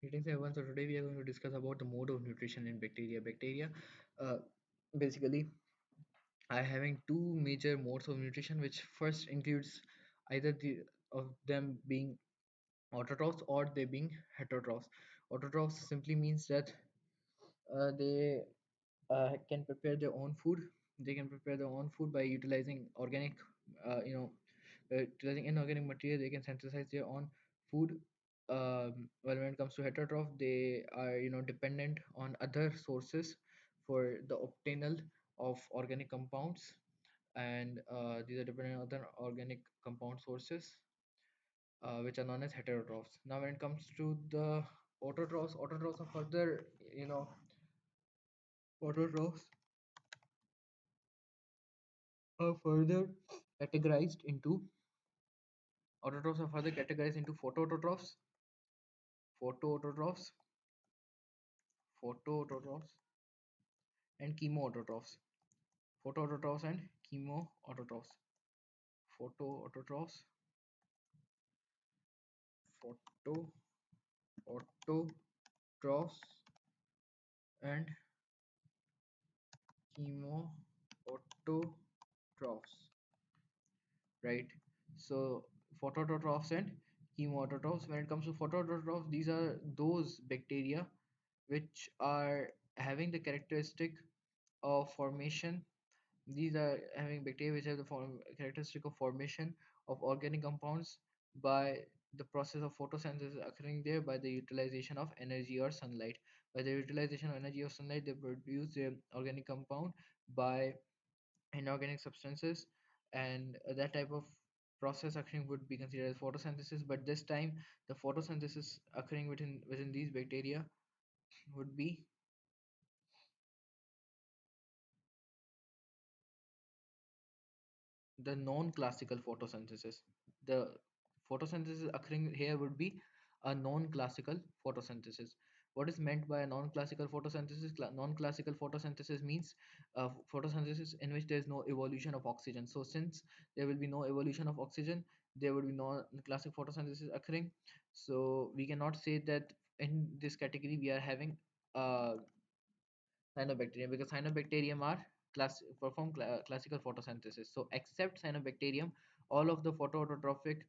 Greetings everyone. So today we are going to discuss about the mode of nutrition in bacteria. Bacteria, uh, basically, are having two major modes of nutrition, which first includes either the of them being autotrophs or they being heterotrophs. Autotrophs simply means that they can prepare their own food. They can prepare their own food by utilizing organic, utilizing inorganic material. They can synthesize their own food. Well, when it comes to heterotroph, they are dependent on other sources for the obtainal of organic compounds, and these are dependent on other organic compound sources, which are known as heterotrophs. Now, when it comes to the autotrophs are further, autotrophs are further categorized into autotrophs are further categorized into photoautotrophs, photoautotrophs, and chemoautotrophs. Photoautotrophs and chemoautotrophs. Photoautotrophs, photoautotrophs, and chemoautotrophs. Right? So photoautotrophs and chemoautotrophs. When it comes to photoautotrophs, these are those bacteria which are having the characteristic of formation. These are having bacteria which have the characteristic of formation of organic compounds by the process of photosynthesis occurring there by the utilization of energy or sunlight. By the utilization of energy or sunlight, they produce their organic compound by inorganic substances, and that type of process occurring would be considered as photosynthesis. But this time, the photosynthesis occurring within these bacteria would be the non-classical photosynthesis. The photosynthesis occurring here would be a non-classical photosynthesis. What is meant by a non-classical photosynthesis? Non-classical photosynthesis means photosynthesis in which there is no evolution of oxygen. So since there will be no evolution of oxygen, there would be no classic photosynthesis occurring. So we cannot say that in this category we are having uh, cyanobacterium, because cyanobacterium are perform classical photosynthesis. So except cyanobacterium, all of the photoautotrophic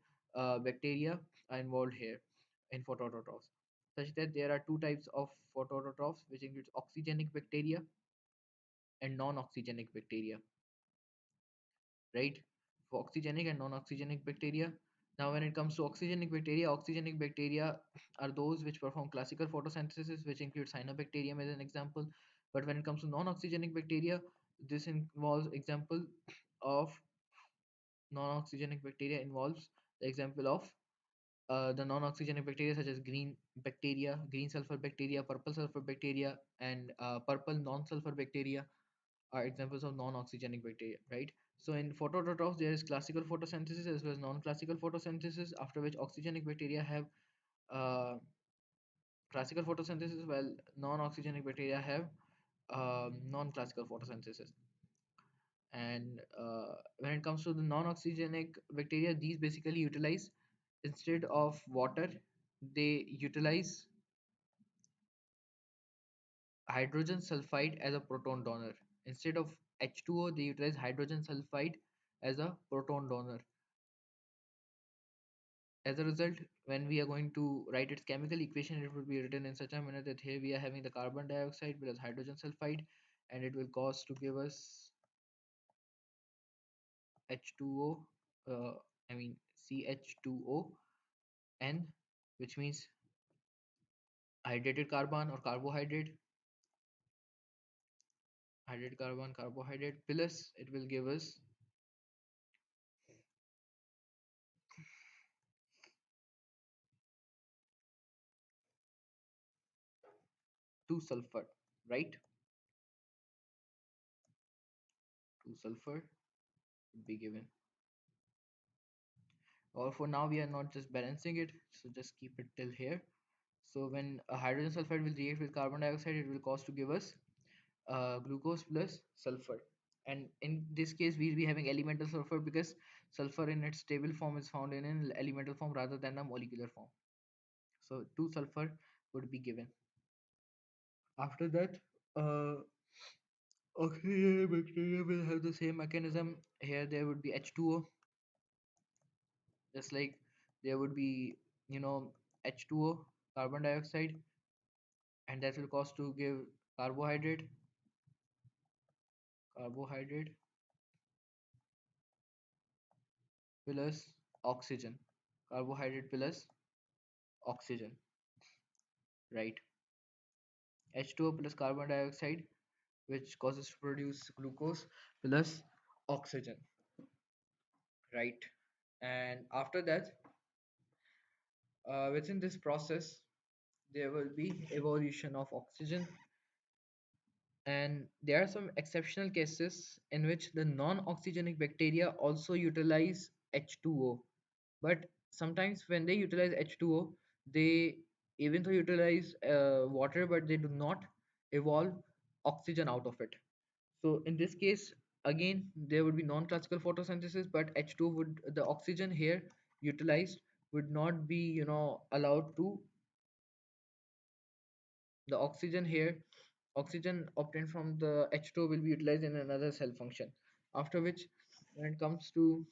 bacteria are involved here in photoautotrophs, such that there are two types of photoautotrophs, which includes oxygenic bacteria and non-oxygenic bacteria, right? For oxygenic and non-oxygenic bacteria. Now, when it comes to oxygenic bacteria are those which perform classical photosynthesis, which include cyanobacterium as an example. But when it comes to non-oxygenic bacteria, this involves example of non-oxygenic bacteria involves the example of the non-oxygenic bacteria such as green bacteria, green sulfur bacteria, purple sulfur bacteria, and purple non-sulfur bacteria are examples of non-oxygenic bacteria, right? So in photoautotrophs, there is classical photosynthesis as well as non-classical photosynthesis, after which oxygenic bacteria have uh, classical photosynthesis, while non-oxygenic bacteria have non-classical photosynthesis. And when it comes to the non-oxygenic bacteria, these basically utilize, instead of water, they utilize hydrogen sulfide as a proton donor. Instead of H2O, they utilize hydrogen sulfide as a proton donor. As a result, when we are going to write its chemical equation, it will be written in such a manner that here we are having the carbon dioxide plus hydrogen sulfide, and it will cause to give us H2O, I mean CH2O N, which means hydrated carbon or hydrated carbon, carbohydrate, plus it will give us two sulfur, right? Two sulfur would be given. Or for now, we are not just balancing it, so just keep it till here. So when a hydrogen sulfide will react with carbon dioxide, it will cause to give us glucose plus sulfur. And in this case, we'll be having elemental sulfur because sulfur in its stable form is found in an elemental form rather than a molecular form. So 2 sulfur would be given. After that, oxygen bacteria will have the same mechanism. Here there would be H2O, just like there would be, you know, H2O, carbon dioxide, and that will cause to give carbohydrate, carbohydrate plus oxygen, carbohydrate plus oxygen, right? H2O plus carbon dioxide, which causes to produce glucose plus oxygen, right? And after that, within this process, there will be evolution of oxygen, and there are some exceptional cases in which the non-oxygenic bacteria also utilize H2O. But sometimes when they utilize H2O, they even though utilize water, but they do not evolve oxygen out of it. So in this case, again, there would be non-classical photosynthesis, but H2O would, the oxygen here utilized would not be, allowed to, the oxygen here, oxygen obtained from the H2O will be utilized in another cell function. After which, when it comes to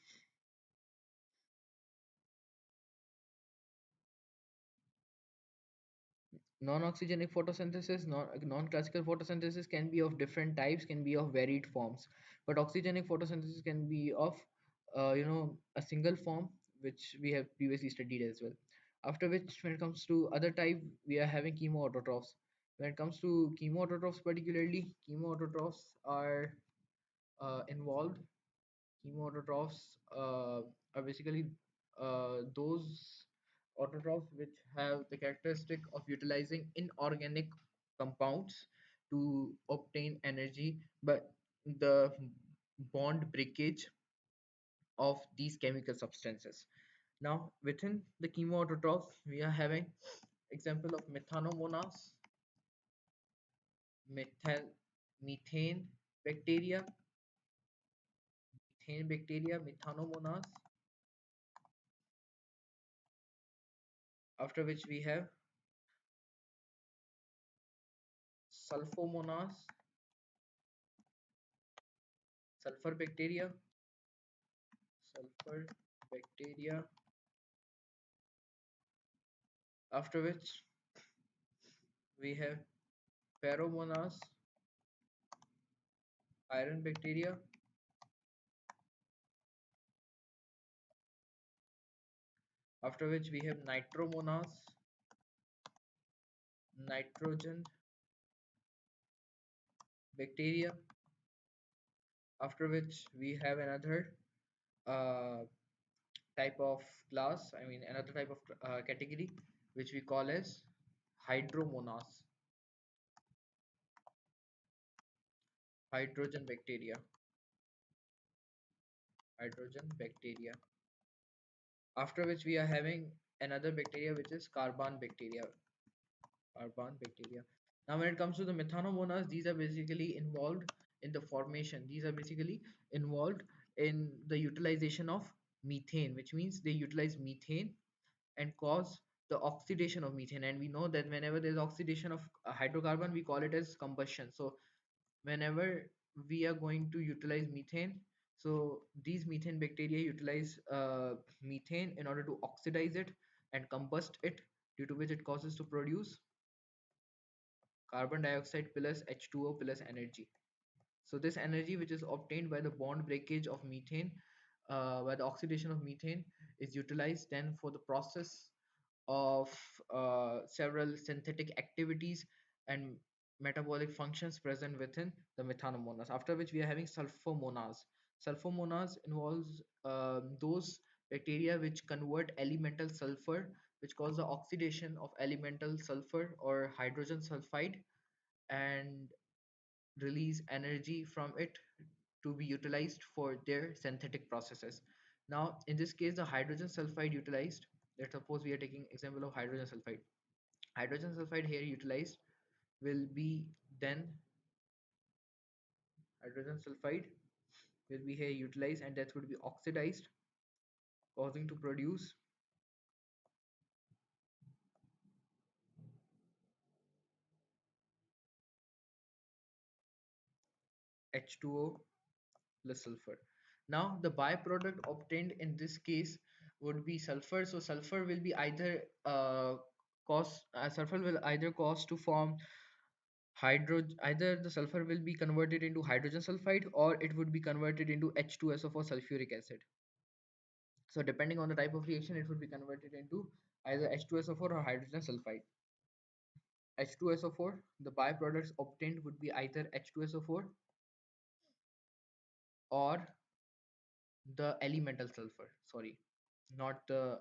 non-oxygenic photosynthesis, non-classical photosynthesis can be of different types, can be of varied forms, but oxygenic photosynthesis can be of, a single form, which we have previously studied as well. After which, when it comes to other type, we are having chemoautotrophs. When it comes to chemoautotrophs, particularly, chemoautotrophs are involved. Chemoautotrophs are basically those autotrophs which have the characteristic of utilizing inorganic compounds to obtain energy, but the bond breakage of these chemical substances. Now, within the chemoautotrophs, we are having example of methanomonas, methyl, methane bacteria, methanomonas. After which we have sulfomonas, sulfur bacteria, sulfur bacteria. After which we have pheromonas, iron bacteria. After which we have nitromonas, nitrogen bacteria. After which we have another uh, type of class, I mean another type of category, which we call as hydromonas, hydrogen bacteria, hydrogen bacteria. After which we are having another bacteria which is carbon bacteria, carbon bacteria. Now when it comes to the methanomonas, these are basically involved in the formation, these are basically involved in the utilization of methane, which means they utilize methane and cause the oxidation of methane. And we know that whenever there is oxidation of a hydrocarbon, we call it as combustion. So whenever we are going to utilize methane, so these methane bacteria utilize methane in order to oxidize it and combust it, due to which it causes to produce carbon dioxide plus H2O plus energy. So this energy, which is obtained by the bond breakage of methane, by the oxidation of methane, is utilized then for the process of several synthetic activities and metabolic functions present within the methanomonas. After which we are having sulfomonas. Sulfomonas involves those bacteria which convert elemental sulfur, which cause the oxidation of elemental sulfur or hydrogen sulfide, and release energy from it to be utilized for their synthetic processes. Now, in this case, the hydrogen sulfide utilized, let's suppose we are taking example of hydrogen sulfide. Hydrogen sulfide here utilized will be then, hydrogen sulfide will be here utilized and that would be oxidized, causing to produce H2O plus sulfur. Now the byproduct obtained in this case would be sulfur. So sulfur will be either sulfur will either cause to form hydro either the sulfur will be converted into hydrogen sulfide, or it would be converted into H2SO4 sulfuric acid. So depending on the type of reaction, it would be converted into either H2SO4 or hydrogen sulfide. H2SO4, the byproducts obtained would be either H2SO4 or the elemental sulfur. Sorry, not the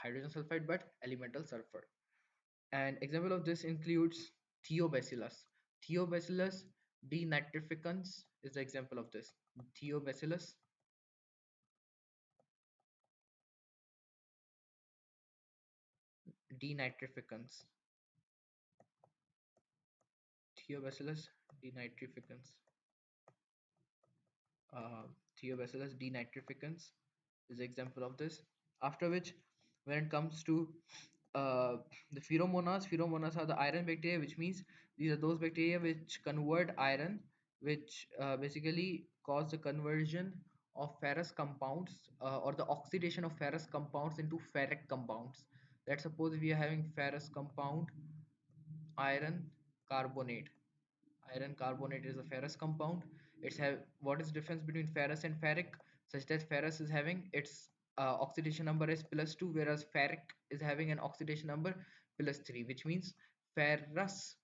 hydrogen sulfide, but elemental sulfur. An example of this includes Thiobacillus. Thiobacillus denitrificans is the example of this. Thiobacillus denitrificans. Thiobacillus denitrificans. uh, Thiobacillus denitrificans is an example of this. After which, when it comes to uh, the pheromonas are the iron bacteria, which means these are those bacteria which convert iron, which basically cause the conversion of ferrous compounds or the oxidation of ferrous compounds into ferric compounds. Let's suppose we are having ferrous compound iron carbonate. Iron carbonate is a ferrous compound. It's have what is the difference between ferrous and ferric? Such that ferrous is having its oxidation number is +2, whereas ferric is having an oxidation number +3, which means ferrous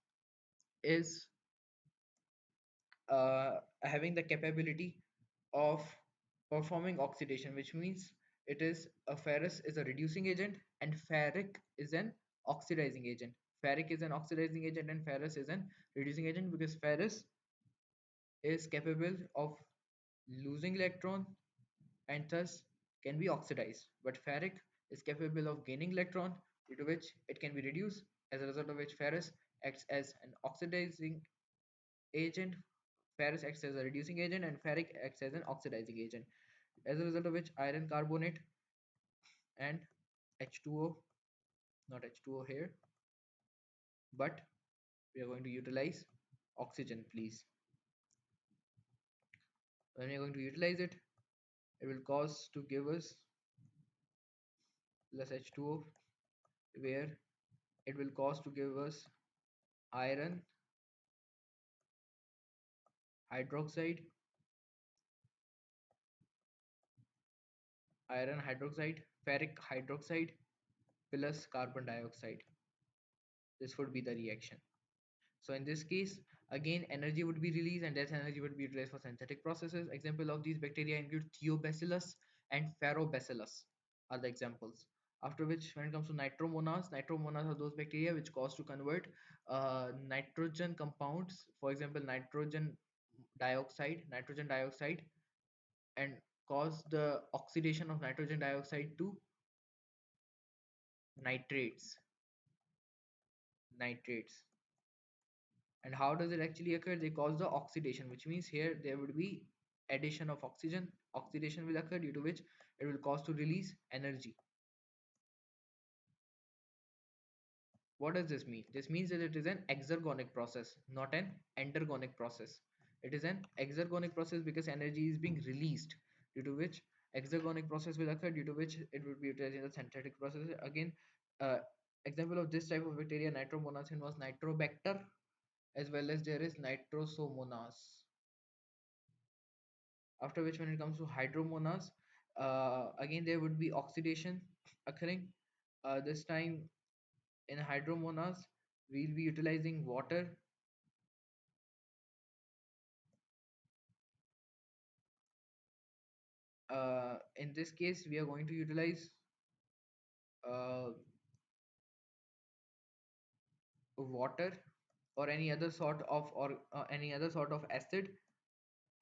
is having the capability of performing oxidation, which means it is a ferrous is a reducing agent and ferric is an oxidizing agent. Ferric is an oxidizing agent and ferrous is an reducing agent, because ferrous is capable of losing electron and thus can be oxidized, but ferric is capable of gaining electron, due to which it can be reduced, as a result of which ferrous acts as an oxidizing agent, ferrous acts as a reducing agent, and ferric acts as an oxidizing agent, as a result of which iron carbonate and H2O, not H2O here, but we are going to utilize oxygen, please. When we are going to utilize it, it will cause to give us plus H2O, where it will cause to give us iron hydroxide, iron hydroxide, ferric hydroxide plus carbon dioxide. This would be the reaction. So in this case, again energy would be released, and that energy would be utilized for synthetic processes. Example of these bacteria include Thiobacillus and Ferrobacillus are the examples. After which, when it comes to nitromonas are those bacteria which cause to convert nitrogen compounds, for example nitrogen dioxide, and cause the oxidation of nitrogen dioxide to nitrates. Nitrates. And how does it actually occur? They cause the oxidation, which means here there would be addition of oxygen. Oxidation will occur, due to which it will cause to release energy. What does this mean? This means that it is an exergonic process, not an endergonic process. It is an exergonic process because energy is being released, due to which exergonic process will occur, due to which it would be utilized in the synthetic process. Again, uh, example of this type of bacteria, nitromonas, was nitrobacter, as well as there is nitrosomonas. After which, when it comes to hydromonas, again there would be oxidation occurring. This time in hydromonas, we'll be utilizing water. In this case, we are going to utilize uh, water or any other sort of any other sort of acid,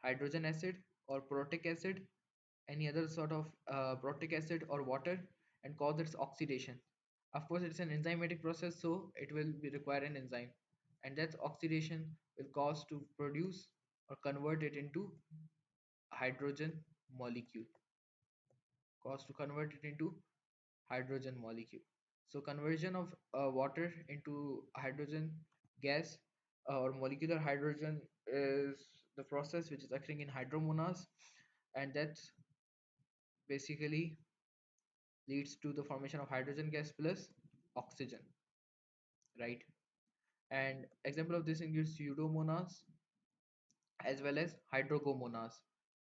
hydrogen acid or protic acid, any other sort of protic acid or water, and cause its oxidation. Of course, it's an enzymatic process, so it will be require an enzyme, and that oxidation will cause to produce or convert it into hydrogen molecule. Cause to convert it into hydrogen molecule. So conversion of water into hydrogen gas or molecular hydrogen is the process which is occurring in hydromonas, and that basically leads to the formation of hydrogen gas plus oxygen, right? And example of this includes pseudomonas as well as hydrogomonas,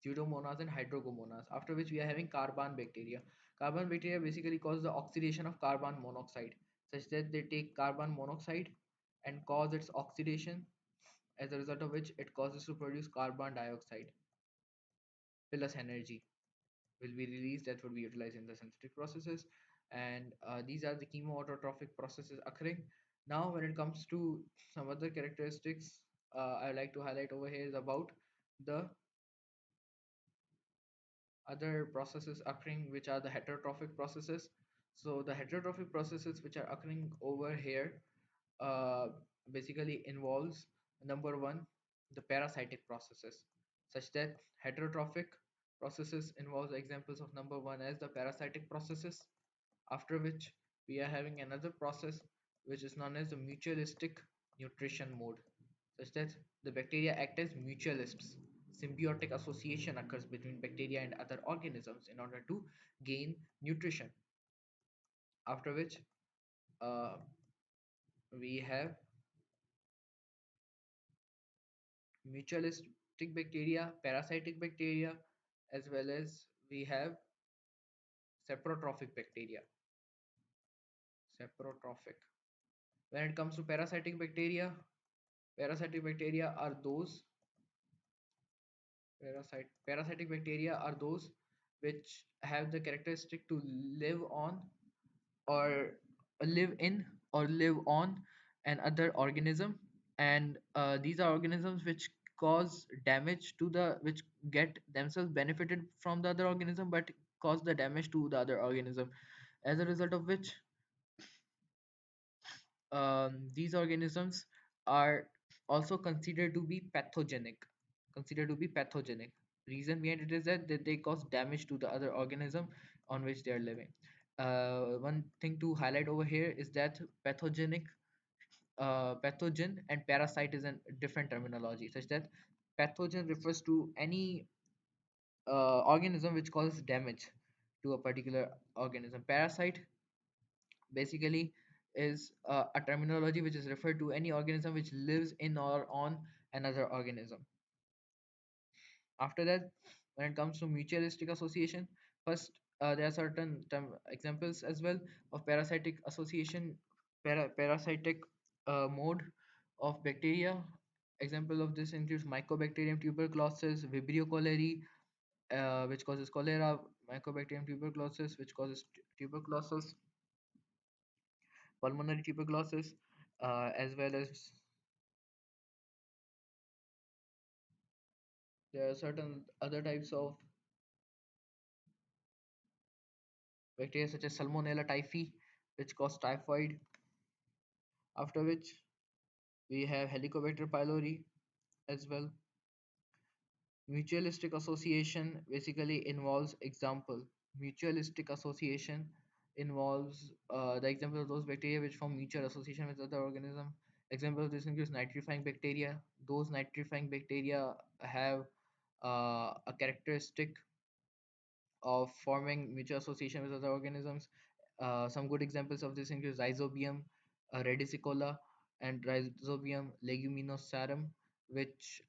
pseudomonas and hydrogomonas. After which we are having carbon bacteria. Carbon bacteria basically cause the oxidation of carbon monoxide, such that they take carbon monoxide and cause its oxidation, as a result of which it causes to produce carbon dioxide plus energy will be released that would be utilized in the synthetic processes. And these are the chemoautotrophic processes occurring. Now when it comes to some other characteristics, I would like to highlight over here is about the other processes occurring, which are the heterotrophic processes. So the heterotrophic processes which are occurring over here uh, basically involves number one, the parasitic processes, such that heterotrophic processes involves examples of number one as the parasitic processes. After which we are having another process which is known as the mutualistic nutrition mode, such that the bacteria act as mutualists. Symbiotic association occurs between bacteria and other organisms in order to gain nutrition. After which uh, we have mutualistic bacteria, parasitic bacteria, as well as we have saprotrophic bacteria. Saprotrophic. When it comes to parasitic bacteria are those parasitic bacteria are those which have the characteristic to live on or live in or live on another organism, and these are organisms which cause damage to the which get themselves benefited from the other organism but cause the damage to the other organism, as a result of which these organisms are also considered to be pathogenic. Reason behind it is that they cause damage to the other organism on which they are living. One thing to highlight over here is that pathogen and parasite is a different terminology, such that pathogen refers to any organism which causes damage to a particular organism. Parasite basically is a terminology which is referred to any organism which lives in or on another organism. After that, when it comes to mutualistic association, first there are certain examples as well of parasitic association, parasitic mode of bacteria. Example of this includes Mycobacterium tuberculosis, Vibrio cholerae, which causes cholera, Mycobacterium tuberculosis, which causes tuberculosis, pulmonary tuberculosis, as well as there are certain other types of bacteria such as Salmonella typhi, which cause typhoid. After which we have Helicobacter pylori as well. Mutualistic association basically involves example. Mutualistic association involves the example of those bacteria which form mutual association with other organism. Example of this includes nitrifying bacteria. Those nitrifying bacteria have a characteristic of forming mutual association with other organisms. Some good examples of this include Rhizobium radicola and Rhizobium leguminosarum, which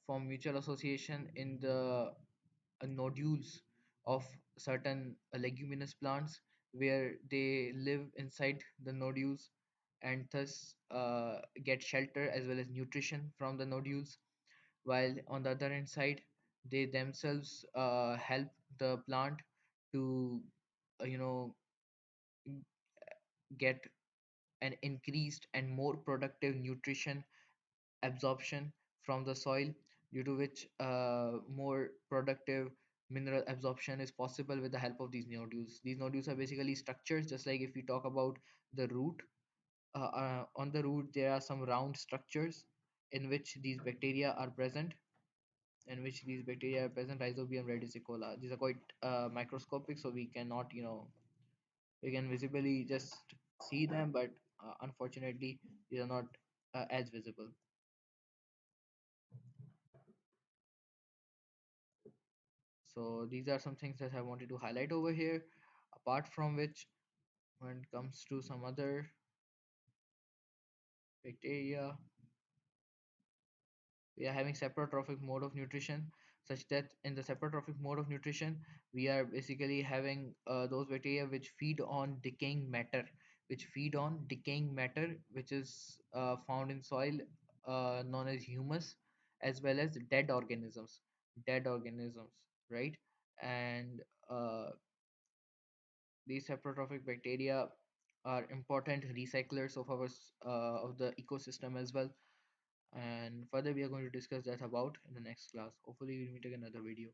form mutual association in the nodules of certain leguminous plants, where they live inside the nodules and thus get shelter as well as nutrition from the nodules, while on the other hand side they themselves help the plant to you know get an increased and more productive nutrition absorption from the soil, due to which more productive mineral absorption is possible with the help of these nodules. These nodules are basically structures, just like if we talk about the root. On the root there are some round structures in which these bacteria are present, Rhizobium radicola. These are quite microscopic, so we cannot, we can visibly just see them, but unfortunately, these are not as visible. So these are some things that I wanted to highlight over here. Apart from which, when it comes to some other bacteria, we are having saprotrophic mode of nutrition, such that in the saprotrophic mode of nutrition we are basically having those bacteria which feed on decaying matter, which is found in soil, known as humus, as well as dead organisms, right? And these saprotrophic bacteria are important recyclers of of the ecosystem as well. And further we are going to discuss that about in the next class. Hopefully we'll meet again another video.